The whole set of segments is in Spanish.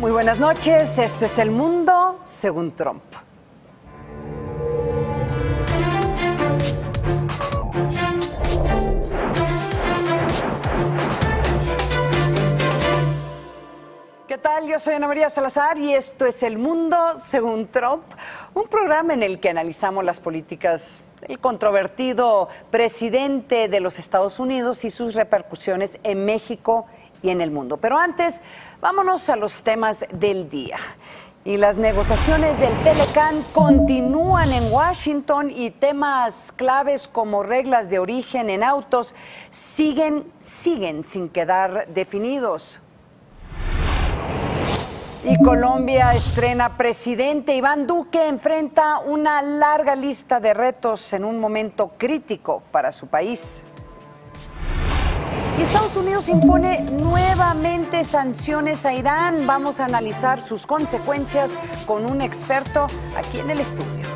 Muy buenas noches, esto es El Mundo según Trump. ¿Qué tal? Yo soy Ana María Salazar y esto es El Mundo según Trump, un programa en el que analizamos las políticas del controvertido presidente de los Estados Unidos y sus repercusiones en México y en el mundo. Pero antes, vámonos a los temas del día. Y las negociaciones del Telecán continúan en Washington y temas claves como reglas de origen en autos siguen sin quedar definidos. Y Colombia estrena presidente. Iván Duque enfrenta una larga lista de retos en un momento crítico para su país. Y Estados Unidos impone nuevamente sanciones a Irán. Vamos a analizar sus consecuencias con un experto aquí en el estudio.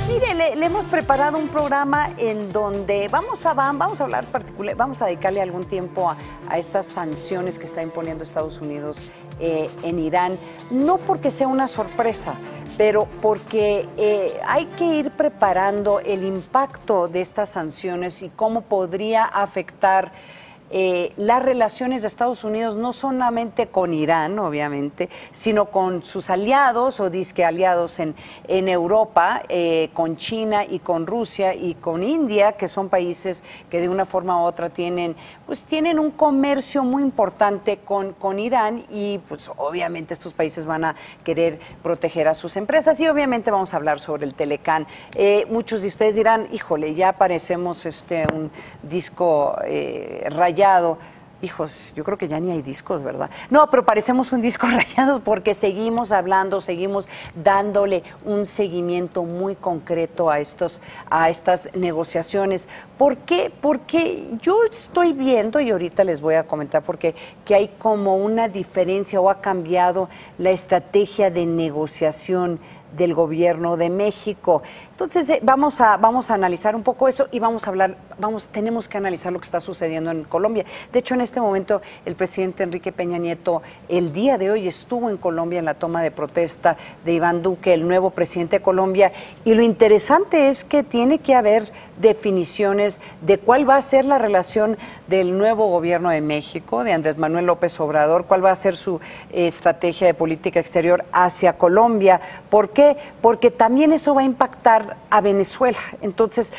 Mire, le hemos preparado un programa en donde vamos a dedicarle algún tiempo a estas sanciones que está imponiendo Estados Unidos en Irán, no porque sea una sorpresa, pero porque hay que ir preparando el impacto de estas sanciones y cómo podría afectar las relaciones de Estados Unidos, no solamente con Irán, obviamente, sino con sus aliados o disque aliados en Europa, con China y con Rusia y con India, que son países que de una forma u otra tienen un comercio muy importante con Irán y pues obviamente estos países van a querer proteger a sus empresas y obviamente vamos a hablar sobre el Telecán. Muchos de ustedes dirán, híjole, ya parecemos un disco rayado. Hijos, yo creo que ya ni hay discos, ¿verdad? No, pero parecemos un disco rayado porque seguimos hablando, seguimos dándole un seguimiento muy concreto a estas negociaciones. ¿Por qué? Porque yo estoy viendo, y ahorita les voy a comentar porque que hay como una diferencia o ha cambiado la estrategia de negociación del gobierno de México. Entonces vamos a analizar un poco eso y tenemos que analizar lo que está sucediendo en Colombia. De hecho, en este momento el presidente Enrique Peña Nieto el día de hoy estuvo en Colombia en la toma de protesta de Iván Duque, el nuevo presidente de Colombia, y lo interesante es que tiene que haber definiciones de cuál va a ser la relación del nuevo gobierno de México, de Andrés Manuel López Obrador, cuál va a ser su estrategia de política exterior hacia Colombia. ¿Por qué? Porque también eso va a impactar a Venezuela. Entonces,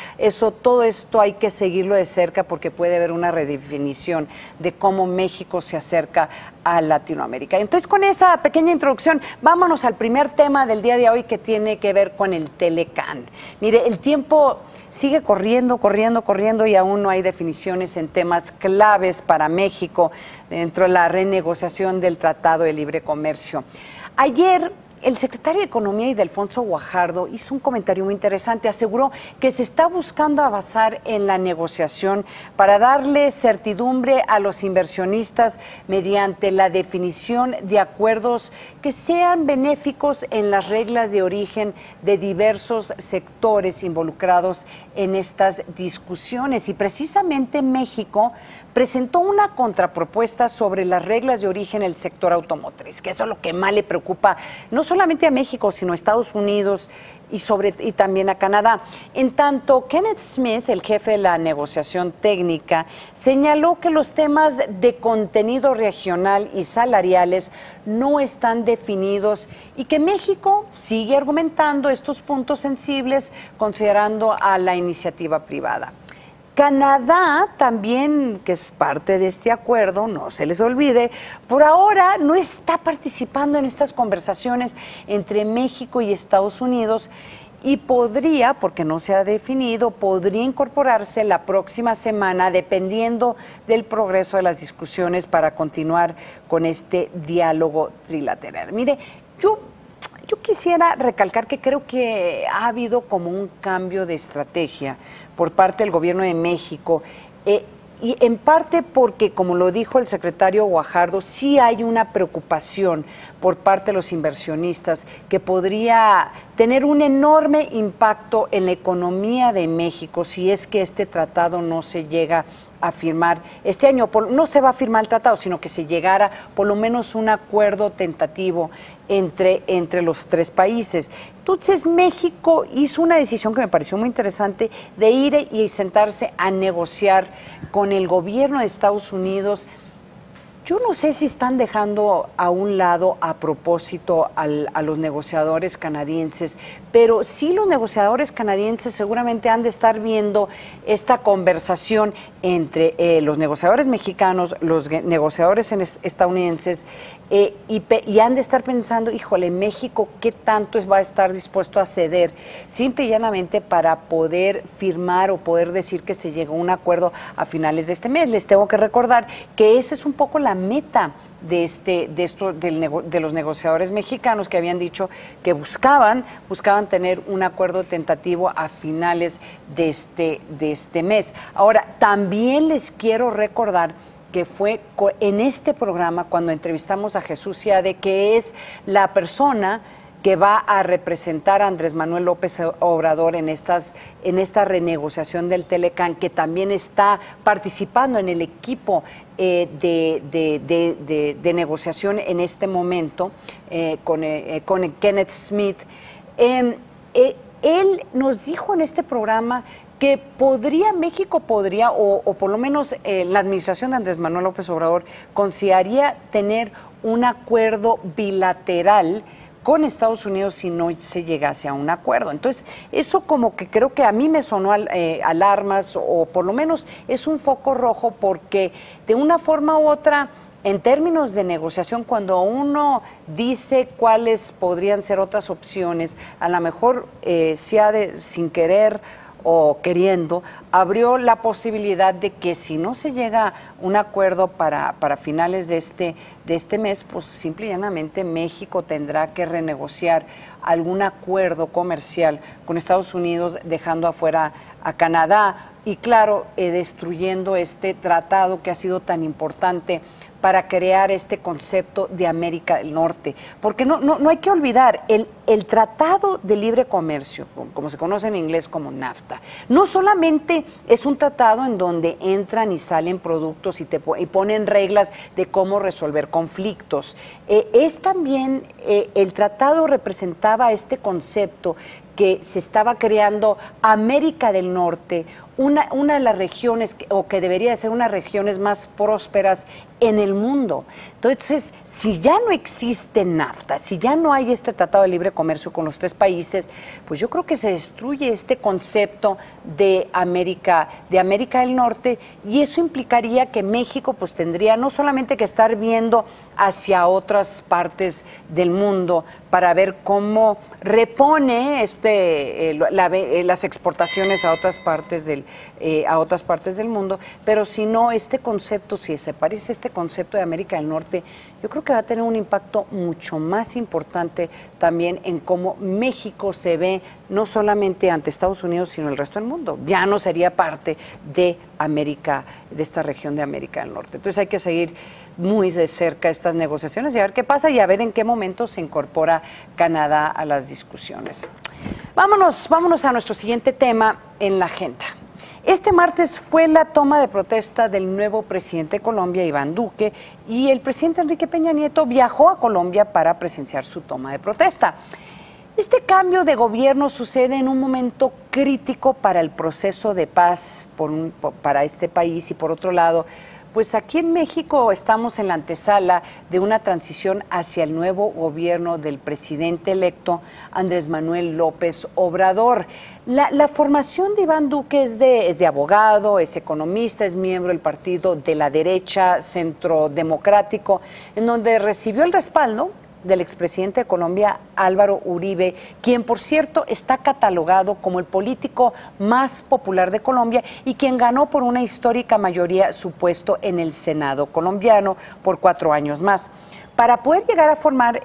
todo esto hay que seguirlo de cerca porque puede haber una redefinición de cómo México se acerca a Latinoamérica. Entonces, con esa pequeña introducción, vámonos al primer tema del día de hoy que tiene que ver con el Telecán. Mire, el tiempo sigue corriendo y aún no hay definiciones en temas claves para México dentro de la renegociación del Tratado de Libre Comercio. Ayer, el secretario de Economía, Ildefonso Guajardo, hizo un comentario muy interesante. Aseguró que se está buscando avanzar en la negociación para darle certidumbre a los inversionistas mediante la definición de acuerdos que sean benéficos en las reglas de origen de diversos sectores involucrados en estas discusiones. Y precisamente México presentó una contrapropuesta sobre las reglas de origen del sector automotriz, que eso es lo que más le preocupa no solamente a México, sino a Estados Unidos y también a Canadá. En tanto, Kenneth Smith, el jefe de la negociación técnica, señaló que los temas de contenido regional y salariales no están definidos y que México sigue argumentando estos puntos sensibles considerando a la iniciativa privada. Canadá también, que es parte de este acuerdo, no se les olvide, por ahora no está participando en estas conversaciones entre México y Estados Unidos y podría, porque no se ha definido, podría incorporarse la próxima semana dependiendo del progreso de las discusiones para continuar con este diálogo trilateral. Mire, yo quisiera recalcar que creo que ha habido como un cambio de estrategia por parte del gobierno de México y en parte porque, como lo dijo el secretario Guajardo, sí hay una preocupación por parte de los inversionistas que podría tener un enorme impacto en la economía de México si es que este tratado no se llega a firmar este año. No se va a firmar el tratado, sino que se llegara por lo menos un acuerdo tentativo entre los tres países. Entonces México hizo una decisión que me pareció muy interesante de ir y sentarse a negociar con el gobierno de Estados Unidos. Yo no sé si están dejando a un lado a propósito a los negociadores canadienses, pero sí los negociadores canadienses seguramente han de estar viendo esta conversación entre los negociadores mexicanos, los negociadores estadounidenses, y han de estar pensando, híjole, México, ¿qué tanto va a estar dispuesto a ceder? Simple y llanamente para poder firmar o poder decir que se llegó a un acuerdo a finales de este mes. Les tengo que recordar que esa es un poco la meta de los negociadores mexicanos, que habían dicho que buscaban tener un acuerdo tentativo a finales de este mes. Ahora, también les quiero recordar que fue en este programa cuando entrevistamos a Jesús Seade, que es la persona que va a representar a Andrés Manuel López Obrador en esta renegociación del Telecán, que también está participando en el equipo de negociación en este momento con Kenneth Smith. Él nos dijo en este programa que México podría, o por lo menos la administración de Andrés Manuel López Obrador, consideraría tener un acuerdo bilateral con Estados Unidos si no se llegase a un acuerdo. Entonces, eso como que creo que a mí me sonó alarmas, o por lo menos es un foco rojo, porque de una forma u otra, en términos de negociación, cuando uno dice cuáles podrían ser otras opciones, a lo mejor sin querer o queriendo, abrió la posibilidad de que si no se llega a un acuerdo para finales de este mes, pues simple y llanamente México tendrá que renegociar algún acuerdo comercial con Estados Unidos, dejando afuera a Canadá y, claro, destruyendo este tratado que ha sido tan importante para crear este concepto de América del Norte. Porque no hay que olvidar, el Tratado de Libre Comercio, como se conoce en inglés como NAFTA, no solamente es un tratado en donde entran y salen productos y ponen reglas de cómo resolver conflictos. Es también, el tratado representaba este concepto que se estaba creando América del Norte, una de las regiones, o que debería ser una de las regiones más prósperas en el mundo. Entonces, si ya no existe NAFTA, si ya no hay este Tratado de Libre Comercio con los tres países, pues yo creo que se destruye este concepto de América del Norte, y eso implicaría que México pues tendría no solamente que estar viendo hacia otras partes del mundo para ver cómo repone las exportaciones a otras partes del mundo, pero si no, este concepto, si se parece a este concepto de América del Norte, yo creo que va a tener un impacto mucho más importante también en cómo México se ve no solamente ante Estados Unidos, sino el resto del mundo. Ya no sería parte de América, de esta región de América del Norte. Entonces hay que seguir muy de cerca estas negociaciones y a ver qué pasa y a ver en qué momento se incorpora Canadá a las discusiones. Vámonos a nuestro siguiente tema en la agenda. Este martes fue la toma de protesta del nuevo presidente de Colombia, Iván Duque, y el presidente Enrique Peña Nieto viajó a Colombia para presenciar su toma de protesta. Este cambio de gobierno sucede en un momento crítico para el proceso de paz para este país, y por otro lado, pues aquí en México estamos en la antesala de una transición hacia el nuevo gobierno del presidente electo Andrés Manuel López Obrador. La formación de Iván Duque es de abogado, es economista, es miembro del partido de la derecha Centro Democrático, en donde recibió el respaldo del expresidente de Colombia, Álvaro Uribe, quien, por cierto, está catalogado como el político más popular de Colombia y quien ganó por una histórica mayoría su puesto en el Senado colombiano por 4 años más. Para poder llegar a formar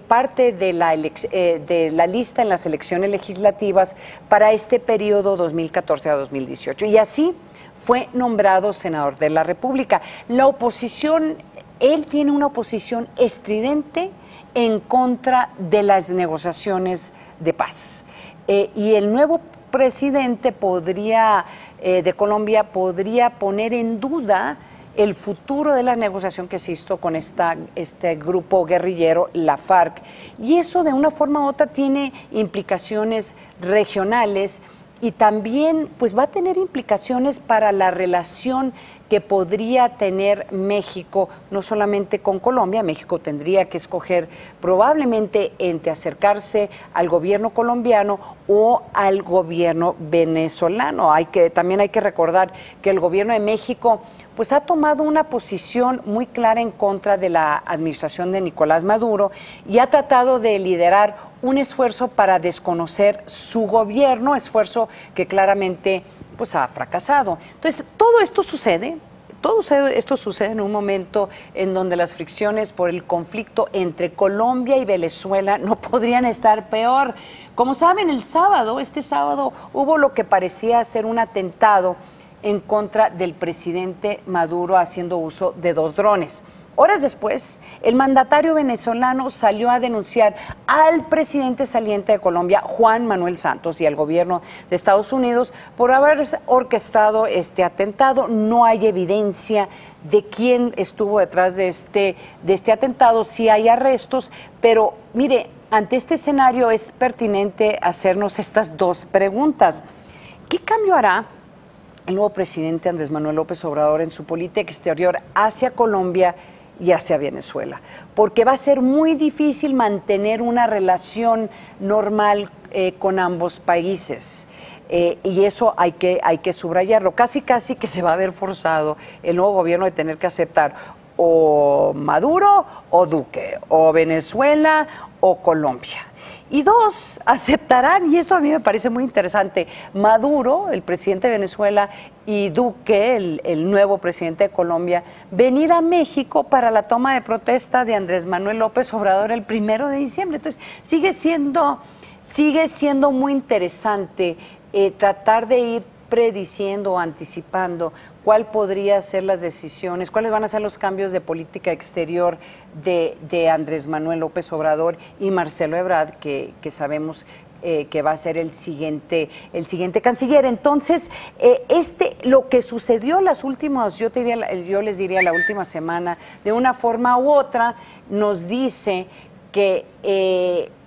parte de la lista en las elecciones legislativas para este periodo 2014 a 2018. Y así fue nombrado senador de la República. La oposición, él tiene una oposición estridente en contra de las negociaciones de paz. Y el nuevo presidente de Colombia podría poner en duda el futuro de la negociación que se hizo con este grupo guerrillero, la FARC. Y eso de una forma u otra tiene implicaciones regionales y también pues va a tener implicaciones para la relación que podría tener México, no solamente con Colombia. México tendría que escoger probablemente entre acercarse al gobierno colombiano o al gobierno venezolano. También hay que recordar que el gobierno de México pues ha tomado una posición muy clara en contra de la administración de Nicolás Maduro y ha tratado de liderar un esfuerzo para desconocer su gobierno, esfuerzo que claramente pues ha fracasado. Entonces, todo esto sucede en un momento en donde las fricciones por el conflicto entre Colombia y Venezuela no podrían estar peor. Como saben, este sábado hubo lo que parecía ser un atentado en contra del presidente Maduro haciendo uso de 2 drones. Horas después, el mandatario venezolano salió a denunciar al presidente saliente de Colombia, Juan Manuel Santos, y al gobierno de Estados Unidos por haber orquestado este atentado. No hay evidencia de quién estuvo detrás de este atentado. Sí hay arrestos, pero mire, ante este escenario es pertinente hacernos estas 2 preguntas. ¿Qué cambio hará el nuevo presidente Andrés Manuel López Obrador en su política exterior hacia Colombia y hacia Venezuela? Porque va a ser muy difícil mantener una relación normal con ambos países. Y eso hay que subrayarlo. Casi que se va a ver forzado el nuevo gobierno de tener que aceptar o Maduro o Duque, o Venezuela o Colombia. Y 2, aceptarán, y esto a mí me parece muy interesante, Maduro, el presidente de Venezuela, y Duque, el nuevo presidente de Colombia, venir a México para la toma de protesta de Andrés Manuel López Obrador el 1 de diciembre. Entonces, sigue siendo muy interesante tratar de ir prediciendo o anticipando cuál podría ser las decisiones, cuáles van a ser los cambios de política exterior de Andrés Manuel López Obrador y Marcelo Ebrard, que sabemos que va a ser el siguiente canciller. Entonces, lo que sucedió las últimas, yo les diría la última semana, de una forma u otra, nos dice que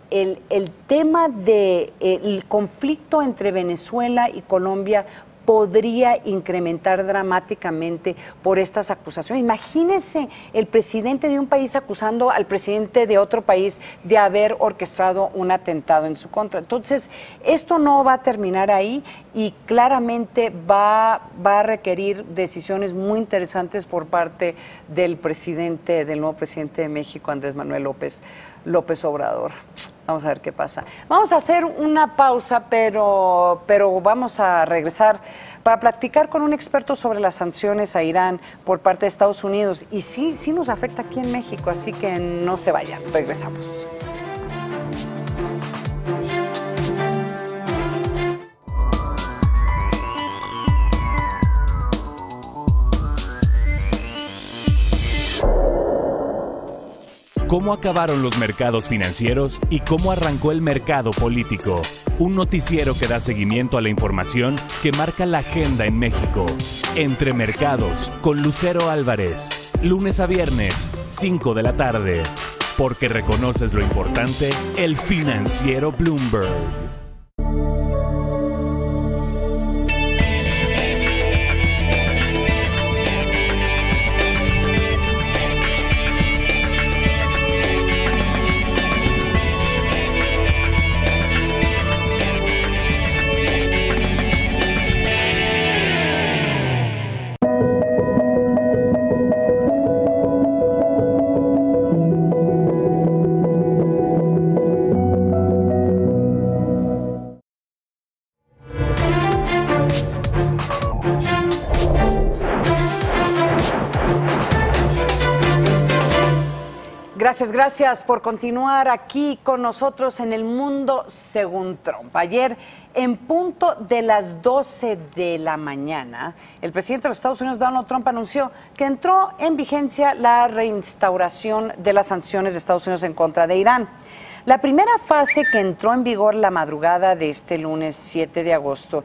el tema del conflicto entre Venezuela y Colombia podría incrementar dramáticamente por estas acusaciones. Imagínense el presidente de un país acusando al presidente de otro país de haber orquestado un atentado en su contra. Entonces, esto no va a terminar ahí y claramente va a requerir decisiones muy interesantes por parte del nuevo presidente de México, Andrés Manuel López Obrador. Vamos a ver qué pasa. Vamos a hacer una pausa, pero vamos a regresar para platicar con un experto sobre las sanciones a Irán por parte de Estados Unidos. Y sí nos afecta aquí en México, así que no se vayan. Regresamos. ¿Cómo acabaron los mercados financieros y cómo arrancó el mercado político? Un noticiero que da seguimiento a la información que marca la agenda en México. Entre Mercados, con Lucero Álvarez. Lunes a viernes, 5 de la tarde. Porque reconoces lo importante, el financiero Bloomberg. Gracias por continuar aquí con nosotros en El Mundo Según Trump. Ayer En punto de las 12 de la mañana, el presidente de los Estados Unidos, Donald Trump, anunció que entró en vigencia la reinstauración de las sanciones de Estados Unidos en contra de Irán. La primera fase, que entró en vigor la madrugada de este lunes 7 de agosto,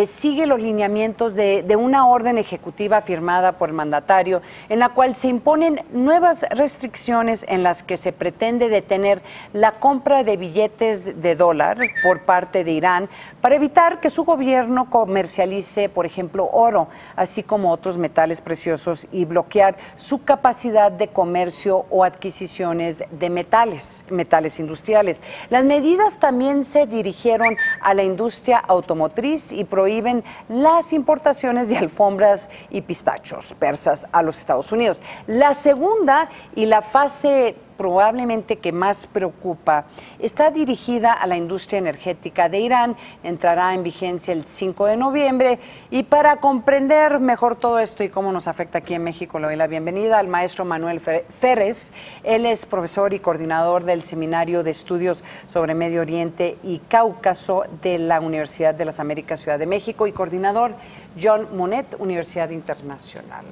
sigue los lineamientos de una orden ejecutiva firmada por el mandatario, en la cual se imponen nuevas restricciones en las que se pretende detener la compra de billetes de dólar por parte de Irán para evitar que su gobierno comercialice, por ejemplo, oro, así como otros metales preciosos, y bloquear su capacidad de comercio o adquisiciones de metales industriales. Las medidas también se dirigieron a la industria automotriz y prohíben las importaciones de alfombras y pistachos persas a los Estados Unidos. La segunda y la fase probablemente que más preocupa está dirigida a la industria energética de Irán. Entrará en vigencia el 5 de noviembre. Y para comprender mejor todo esto y cómo nos afecta aquí en México, le doy la bienvenida al maestro Manuel Férez. Él es profesor y coordinador del Seminario de Estudios sobre Medio Oriente y Cáucaso de la Universidad de las Américas, Ciudad de México, y coordinador John Monnet, Universidad Internacional.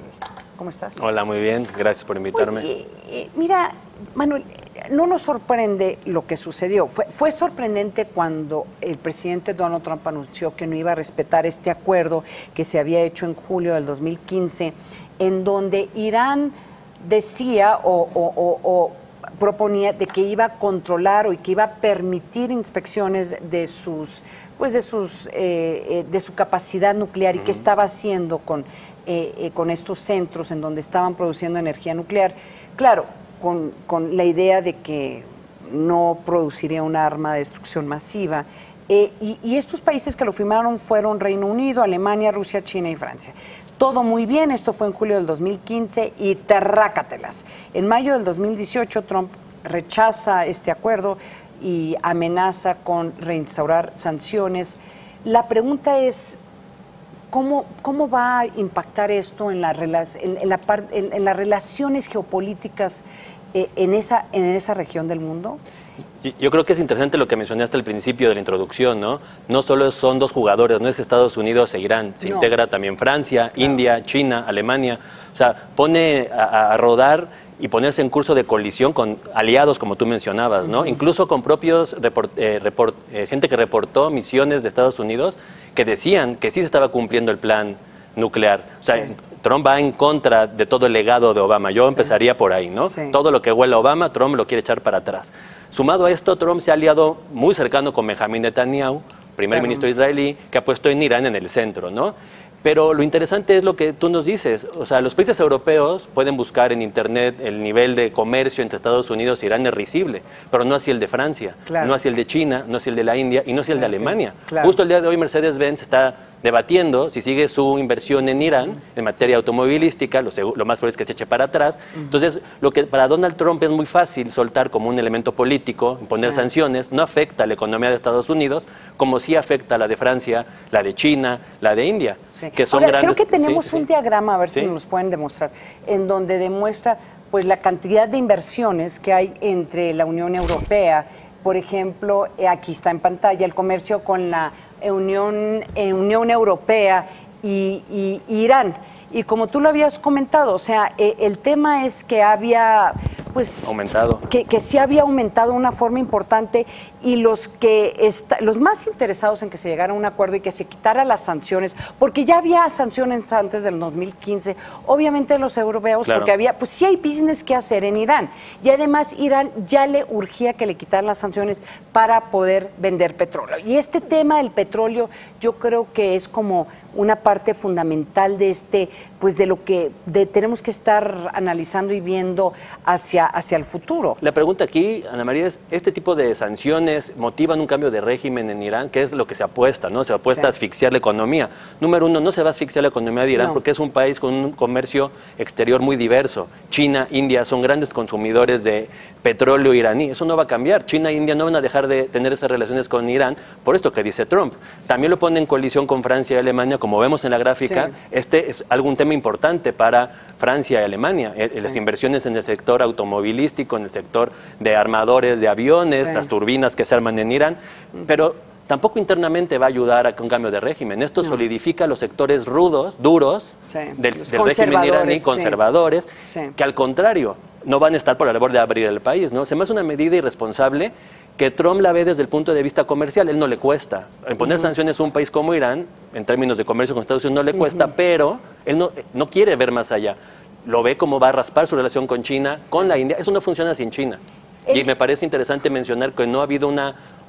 ¿Cómo estás? Hola, muy bien. Gracias por invitarme. Oye, mira, Manuel, no nos sorprende lo que sucedió. Fue sorprendente cuando el presidente Donald Trump anunció que no iba a respetar este acuerdo que se había hecho en julio del 2015, en donde Irán decía o proponía de que iba a controlar o que iba a permitir inspecciones de su capacidad nuclear y qué estaba haciendo con estos centros en donde estaban produciendo energía nuclear. Claro, con la idea de que no produciría un arma de destrucción masiva. Y estos países que lo firmaron fueron Reino Unido, Alemania, Rusia, China y Francia. Todo muy bien, esto fue en julio del 2015 y terrácatelas. En mayo del 2018 Trump rechaza este acuerdo y amenaza con reinstaurar sanciones. La pregunta es, ¿cómo va a impactar esto en las relaciones geopolíticas en esa región del mundo? Yo creo que es interesante lo que mencionaste al principio de la introducción, ¿no? No solo son dos jugadores, no es Estados Unidos e Irán, se integra también Francia, India, China, Alemania. O sea, pone a rodar y ponerse en curso de colisión con aliados, como tú mencionabas, ¿no? Incluso con propios gente que reportó misiones de Estados Unidos que decían que sí se estaba cumpliendo el plan nuclear. O sea, Trump va en contra de todo el legado de Obama. Yo empezaría por ahí, ¿no? Todo lo que huele a Obama, Trump lo quiere echar para atrás. Sumado a esto, Trump se ha aliado muy cercano con Benjamin Netanyahu, primer ministro israelí, que ha puesto en Irán en el centro, ¿no? Pero lo interesante es lo que tú nos dices. O sea, los países europeos pueden buscar en Internet el nivel de comercio entre Estados Unidos e Irán es risible, pero no así el de Francia, no así el de China, no así el de la India y no así el de Alemania. Justo el día de hoy Mercedes-Benz está debatiendo si sigue su inversión en Irán en materia automovilística, lo más probable es que se eche para atrás. Entonces, lo que para Donald Trump es muy fácil soltar como un elemento político, imponer sanciones, no afecta a la economía de Estados Unidos, como sí afecta a la de Francia, la de China, la de India, que son grandes. Creo que tenemos un diagrama, a ver si nos pueden demostrar, en donde demuestra pues la cantidad de inversiones que hay entre la Unión Europea. Por ejemplo, aquí está en pantalla el comercio con la Unión Europea y Irán. Y como tú lo habías comentado, o sea, el tema es que había aumentado. Que sí había aumentado de una forma importante, y los más interesados en que se llegara a un acuerdo y que se quitara las sanciones, porque ya había sanciones antes del 2015, obviamente los europeos, porque había, pues sí hay business que hacer en Irán, y además Irán ya le urgía que le quitaran las sanciones para poder vender petróleo. Y este tema del petróleo yo creo que es como una parte fundamental de de lo que tenemos que estar analizando y viendo hacia el futuro. La pregunta aquí, Ana María, es: ¿este tipo de sanciones motivan un cambio de régimen en Irán? ¿Qué es lo que se apuesta, no? Se apuesta a asfixiar la economía. Número uno, no se va a asfixiar la economía de Irán porque es un país con un comercio exterior muy diverso. China, India son grandes consumidores de petróleo iraní. Eso no va a cambiar. China e India no van a dejar de tener esas relaciones con Irán por esto que dice Trump. También lo pone en colisión con Francia y Alemania, como vemos en la gráfica. Este es algún tema importante para Francia y Alemania. Las inversiones en el sector automovilístico, en el sector de armadores de aviones, las turbinas que se arman en Irán. Pero tampoco internamente va a ayudar a un cambio de régimen. Esto solidifica los sectores duros del régimen iraní, conservadores, que al contrario, no van a estar por la labor de abrir el país, ¿no? Se me hace una medida irresponsable que Trump la ve desde el punto de vista comercial. Él no le cuesta. Imponer sanciones a un país como Irán, en términos de comercio con Estados Unidos, no le cuesta, pero él no quiere ver más allá. Lo ve como va a raspar su relación con China, con la India. Eso no funciona sin China. Y me parece interesante mencionar que no ha habido un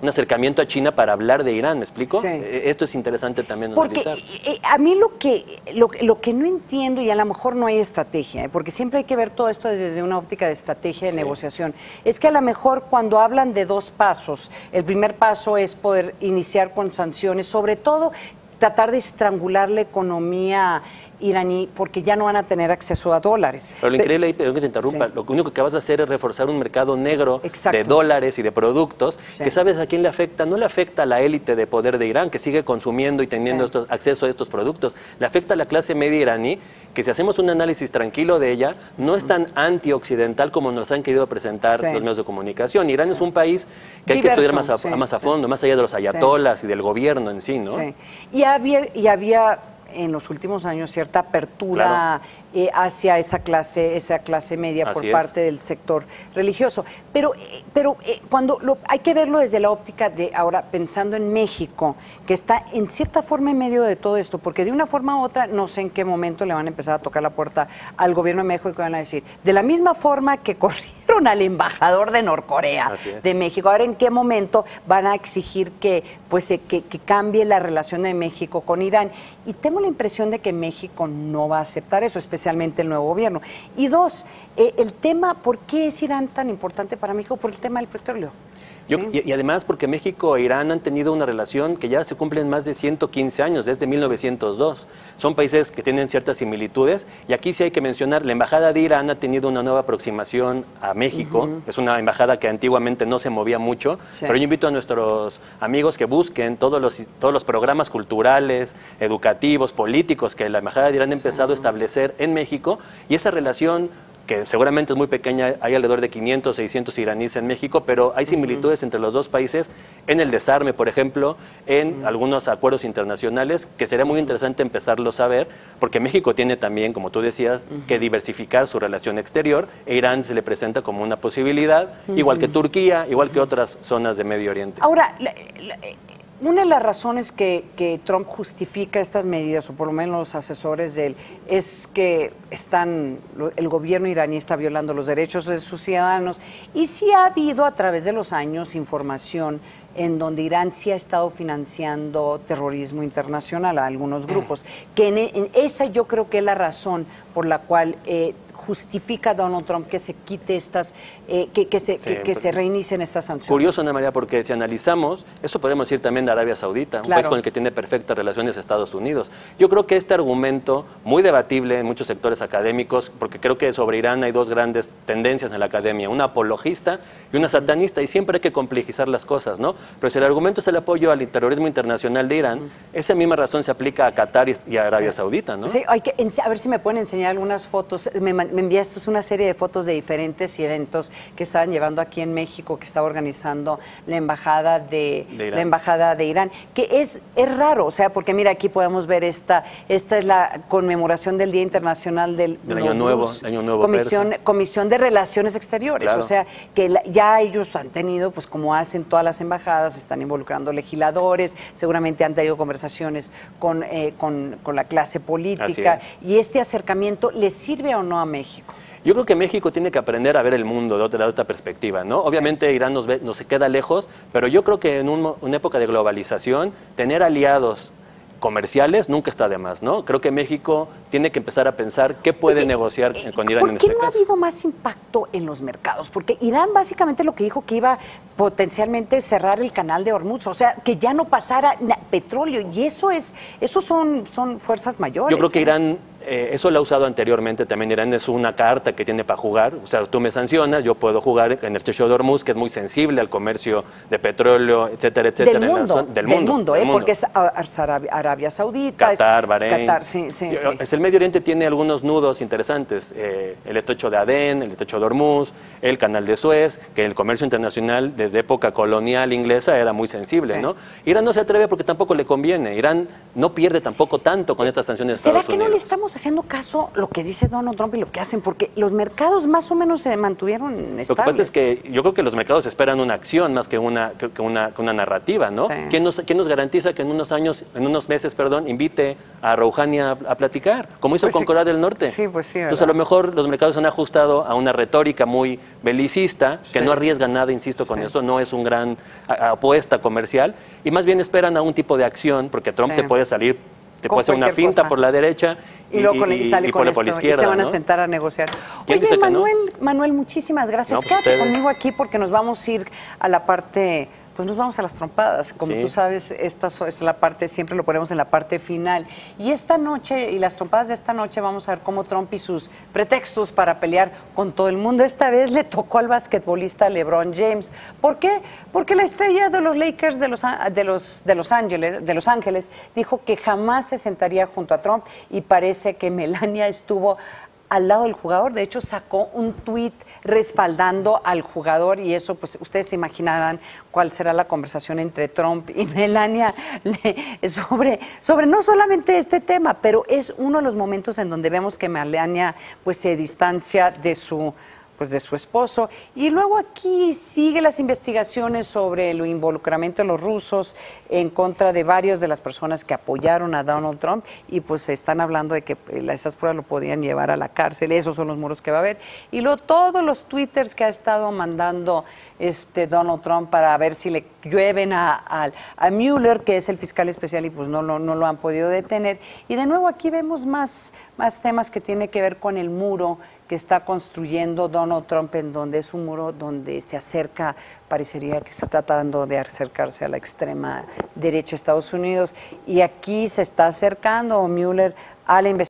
acercamiento a China para hablar de Irán, ¿me explico? Esto es interesante también analizar. Porque a mí lo que no entiendo, y a lo mejor no hay estrategia, porque siempre hay que ver todo esto desde una óptica de estrategia de negociación, es que a lo mejor cuando hablan de 2 pasos, el primer paso es poder iniciar con sanciones, sobre todo tratar de estrangular la economía iraní porque ya no van a tener acceso a dólares. Pero lo increíble, perdón que te interrumpa, lo único que vas a hacer es reforzar un mercado negro de dólares y de productos que sabes a quién le afecta. No le afecta a la élite de poder de Irán que sigue consumiendo y teniendo acceso a estos productos. Le afecta a la clase media iraní que si hacemos un análisis tranquilo de ella, no es tan antioccidental como nos han querido presentar los medios de comunicación. Irán es un país que hay que estudiar más a fondo, más allá de los ayatolas y del gobierno en sí, ¿no? Y había en los últimos años cierta apertura hacia esa clase media por parte del sector religioso. Pero hay que verlo desde la óptica de ahora, pensando en México, que está en cierta forma en medio de todo esto, porque de una forma u otra no sé en qué momento le van a empezar a tocar la puerta al gobierno de México y que van a decir, de la misma forma que corrieron al embajador de Norcorea de México, ahora en qué momento van a exigir que cambie la relación de México con Irán. Y tengo la impresión de que México no va a aceptar eso, especialmente el nuevo gobierno. Y 2, el tema, ¿por qué es Irán tan importante para México? Por el tema del petróleo. Y además porque México e Irán han tenido una relación que ya se cumplen más de 115 años, desde 1902. Son países que tienen ciertas similitudes y aquí sí hay que mencionar, la embajada de Irán ha tenido una nueva aproximación a México. Es una embajada que antiguamente no se movía mucho, pero yo invito a nuestros amigos que busquen todos los programas culturales, educativos, políticos que la embajada de Irán ha empezado a establecer en México, y esa relación que seguramente es muy pequeña, hay alrededor de 500, 600 iraníes en México, pero hay similitudes entre los dos países en el desarme, por ejemplo, en algunos acuerdos internacionales, que sería muy interesante empezarlos a ver, porque México tiene también, como tú decías, que diversificar su relación exterior, e Irán se le presenta como una posibilidad, igual que Turquía, igual que otras zonas de Medio Oriente. Ahora, una de las razones que Trump justifica estas medidas, o por lo menos los asesores de él, es que el gobierno iraní está violando los derechos de sus ciudadanos. Y sí ha habido a través de los años información en donde Irán sí ha estado financiando terrorismo internacional a algunos grupos. Que esa yo creo que es la razón por la cual justifica Donald Trump que se quite que se reinicien estas sanciones. Curioso, Ana María, porque si analizamos, eso podemos decir también de Arabia Saudita, un país con el que tiene perfectas relaciones Estados Unidos. Yo creo que este argumento, muy debatible en muchos sectores académicos, porque creo que sobre Irán hay 2 grandes tendencias en la academia, una apologista y una satanista, y siempre hay que complejizar las cosas, ¿no? Pero si el argumento es el apoyo al terrorismo internacional de Irán, esa misma razón se aplica a Qatar y a Arabia Saudita, ¿no? Sí, a ver si me pueden enseñar algunas fotos. Me enviaste una serie de fotos de diferentes eventos que estaban llevando aquí en México, que estaba organizando la embajada de Irán, que es raro, o sea, porque mira, aquí podemos ver esta es la conmemoración del Día Internacional del Año Nuevo, Comisión de Relaciones Exteriores, o sea, que ya ellos han tenido, pues como hacen todas las embajadas, están involucrando legisladores, seguramente han tenido conversaciones con la clase política, y este acercamiento, ¿le sirve o no a México? Yo creo que México tiene que aprender a ver el mundo de otra perspectiva, ¿no? Obviamente Irán nos se queda lejos, pero yo creo que en una época de globalización, tener aliados comerciales nunca está de más, ¿no? Creo que México tiene que empezar a pensar qué puede negociar con Irán en este caso. ¿Por qué no ha habido más impacto en los mercados? Porque Irán básicamente lo que dijo que iba potencialmente cerrar el canal de Hormuz, o sea, que ya no pasara petróleo, y eso son fuerzas mayores. Yo creo que Irán eso lo ha usado anteriormente también. Irán es una carta que tiene para jugar. O sea, tú me sancionas, yo puedo jugar en el Estrecho de Hormuz, que es muy sensible al comercio de petróleo, etcétera, etcétera. Del mundo, porque es Arabia Saudita, Qatar, Bahrein. Qatar, sí. El Medio Oriente tiene algunos nudos interesantes. El Estrecho de Adén, el Estrecho de Hormuz, el Canal de Suez, que el comercio internacional desde época colonial inglesa era muy sensible, ¿no? Irán no se atreve porque tampoco le conviene. Irán no pierde tampoco tanto con estas sanciones de Estados Unidos. ¿Será que no le estamos haciendo caso lo que dice Donald Trump y lo que hacen? Porque los mercados más o menos se mantuvieron estables. Lo que pasa es que yo creo que los mercados esperan una acción más que una narrativa, ¿no? Sí. ¿Quién nos garantiza que en unos meses, invite a Rouhani a platicar, como hizo con Corea del Norte? Sí, pues sí. Entonces a lo mejor los mercados se han ajustado a una retórica muy belicista, que no arriesga nada, insisto, con eso, no es un gran apuesta comercial, y más bien esperan a un tipo de acción, porque Trump te puede salir, te puede hacer una finta por la derecha y sale por la izquierda, y se van a ¿no? sentar a negociar. ¿Quién Oye, dice que no? Manuel, muchísimas gracias. No, pues Quédate ustedes. conmigo aquí porque nos vamos a ir a la parte, pues nos vamos a las trompadas. Como Sí. tú sabes, esta es la parte, siempre lo ponemos en la parte final. Y esta noche, y las trompadas de esta noche, vamos a ver cómo Trump y sus pretextos para pelear con todo el mundo. Esta vez le tocó al basquetbolista LeBron James. ¿Por qué? Porque la estrella de los Lakers de Los Ángeles dijo que jamás se sentaría junto a Trump, y parece que Melania estuvo al lado del jugador. De hecho, sacó un tuit respaldando al jugador, y eso, pues, ustedes se imaginarán cuál será la conversación entre Trump y Melania sobre no solamente este tema, pero es uno de los momentos en donde vemos que Melania, pues, se distancia de su esposo. Y luego aquí sigue las investigaciones sobre el involucramiento de los rusos en contra de varias de las personas que apoyaron a Donald Trump, y pues están hablando de que esas pruebas lo podían llevar a la cárcel. Esos son los muros que va a haber. Y luego todos los twitters que ha estado mandando Donald Trump para ver si le llueven a Mueller, que es el fiscal especial, y pues no lo han podido detener. Y de nuevo aquí vemos más temas que tiene que ver con el muro que está construyendo Donald Trump, en donde es un muro donde se acerca, parecería que está tratando de acercarse a la extrema derecha de Estados Unidos, y aquí se está acercando Mueller a la investigación.